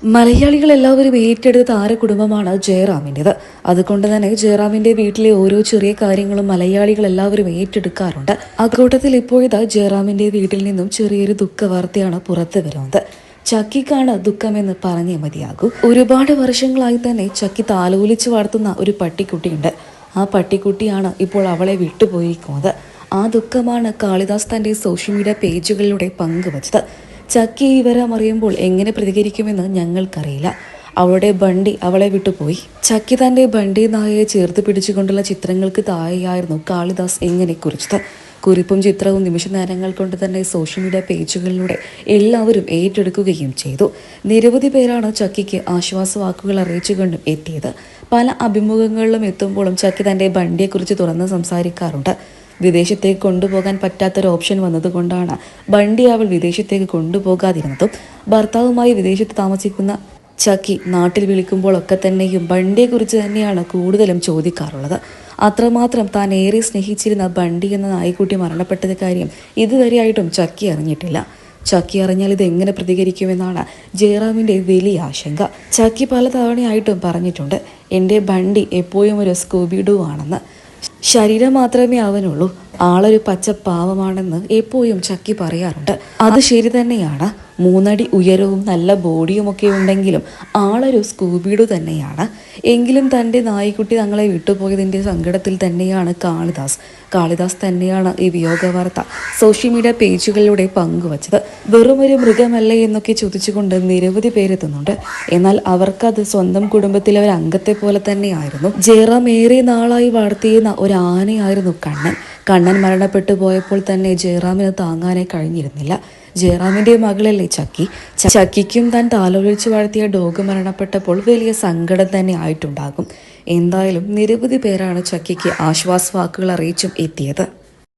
മലയാളികൾ എല്ലാവരും ഏറ്റെടുത്ത താരകുടുംബമാണ് ജയറാമിൻ്റെത്. അതുകൊണ്ട് തന്നെ ജയറാമിന്റെ വീട്ടിലെ ഓരോ ചെറിയ കാര്യങ്ങളും മലയാളികൾ എല്ലാവരും ഏറ്റെടുക്കാറുണ്ട്. അക്കൂട്ടത്തിൽ ഇപ്പോഴത്തെ ജയറാമിന്റെ വീട്ടിൽ നിന്നും ചെറിയൊരു ദുഃഖ വാർത്തയാണ് പുറത്തു വരുന്നത്. ചക്കിക്കാണ് ദുഃഖമെന്ന് പറഞ്ഞേ മതിയാകൂ. ഒരുപാട് വർഷങ്ങളായി തന്നെ ചക്കി താലോലിച്ച് വളർത്തുന്ന ഒരു പട്ടിക്കുട്ടിയുണ്ട്. ആ പട്ടിക്കുട്ടിയാണ് ഇപ്പോൾ അവളെ വിട്ടുപോയിരിക്കുന്നത്. ആ ദുഃഖമാണ് കാളിദാസ് തന്റെ സോഷ്യൽ മീഡിയ പേജുകളിലൂടെ പങ്കുവച്ചത്. ചക്കി ഈ വിവരം അറിയുമ്പോൾ എങ്ങനെ പ്രതികരിക്കുമെന്ന് ഞങ്ങൾക്കറിയില്ല. അവളുടെ ബണ്ടി അവളെ വിട്ടുപോയി. ചക്കി തന്റെ ബണ്ടി നായയെ ചേർത്ത് പിടിച്ചുകൊണ്ടുള്ള ചിത്രങ്ങൾക്ക് താഴെയായിരുന്നു കാളിദാസ് എങ്ങനെ കുറിച്ചത്. കുറിപ്പും ചിത്രവും നിമിഷ നേരങ്ങൾ കൊണ്ട് തന്നെ സോഷ്യൽ മീഡിയ പേജുകളിലൂടെ എല്ലാവരും ഏറ്റെടുക്കുകയും ചെയ്തു. നിരവധി പേരാണ് ചക്കിക്ക് ആശ്വാസവാക്കുകൾ അറിയിച്ചുകൊണ്ടും എത്തിയത്. പല അഭിമുഖങ്ങളിലും എത്തുമ്പോഴും ചക്കി തന്റെ ബണ്ടിയെക്കുറിച്ച് തുറന്ന് സംസാരിക്കാറുണ്ട്. വിദേശത്തേക്ക് കൊണ്ടുപോകാൻ പറ്റാത്തൊരു ഓപ്ഷൻ വന്നതുകൊണ്ടാണ് ബണ്ടി അവൾ വിദേശത്തേക്ക് കൊണ്ടുപോകാതിരുന്നതും. ഭർത്താവുമായി വിദേശത്ത് താമസിക്കുന്ന ചക്കി നാട്ടിൽ വിളിക്കുമ്പോഴൊക്കെ തന്നെയും ബണ്ടിയെക്കുറിച്ച് തന്നെയാണ് കൂടുതലും ചോദിക്കാറുള്ളത്. അത്രമാത്രം താൻ ഏറെ സ്നേഹിച്ചിരുന്ന ബണ്ടി എന്ന നായ്ക്കുട്ടി മരണപ്പെട്ട കാര്യം ഇതുവരെയായിട്ടും ചക്കി അറിഞ്ഞിട്ടില്ല. ചക്കി അറിഞ്ഞാൽ ഇത് എങ്ങനെ പ്രതികരിക്കുമെന്നാണ് ജയറാമിൻ്റെ വലിയ ആശങ്ക. ചക്കി പല തവണയായിട്ടും പറഞ്ഞിട്ടുണ്ട്, എൻ്റെ ബണ്ടി എപ്പോഴും ഒരു സ്കൂബിഡു ആണെന്ന്. ശരീരം മാത്രമേ അവനുള്ളൂ, ആളൊരു പച്ച പാവമാണെന്ന് എപ്പോഴും ചക്കി പറയാറുണ്ട്. അത് ശരി തന്നെയാണ്. 3 അടി ഉയരവും നല്ല ബോഡിയുമൊക്കെ ഉണ്ടെങ്കിലും ആളൊരു സ്കൂബിഡു തന്നെയാണ്. എങ്കിലും തൻ്റെ നായ്ക്കുട്ടി തങ്ങളെ വിട്ടുപോയതിൻ്റെ സങ്കടത്തിൽ തന്നെയാണ് കാളിദാസ് തന്നെയാണ് ഈ വിയോഗ വാർത്ത സോഷ്യൽ മീഡിയ പേജുകളിലൂടെ പങ്കുവച്ചത്. വെറുമൊരു മൃഗമല്ലേ എന്നൊക്കെ ചോദിച്ചുകൊണ്ട് നിരവധി പേരെത്തുന്നുണ്ട്. എന്നാൽ അവർക്കത് സ്വന്തം കുടുംബത്തിലെ ഒരു അംഗത്തെ പോലെ തന്നെയായിരുന്നു. ജയറാം ഏറെ നാളായി വളർത്തിയിരുന്ന ഒരു ആനയായിരുന്നു കണ്ണൻ മരണപ്പെട്ടു പോയപ്പോൾ തന്നെ ജയറാമിന് താങ്ങാനേ കഴിഞ്ഞിരുന്നില്ല. ജയറാമിന്റെ മകളല്ലേ ചക്കിക്കും താൻ താലോലിച്ച് വളർത്തിയ ഡോഗ് മരണപ്പെട്ടപ്പോൾ വലിയ സങ്കടം തന്നെ ആയിട്ടുണ്ടാകും. എന്തായാലും നിരവധി പേരാണ് ചക്കിക്ക് ആശ്വാസവാക്കുകൾ അറിയിച്ചും എത്തിയത്.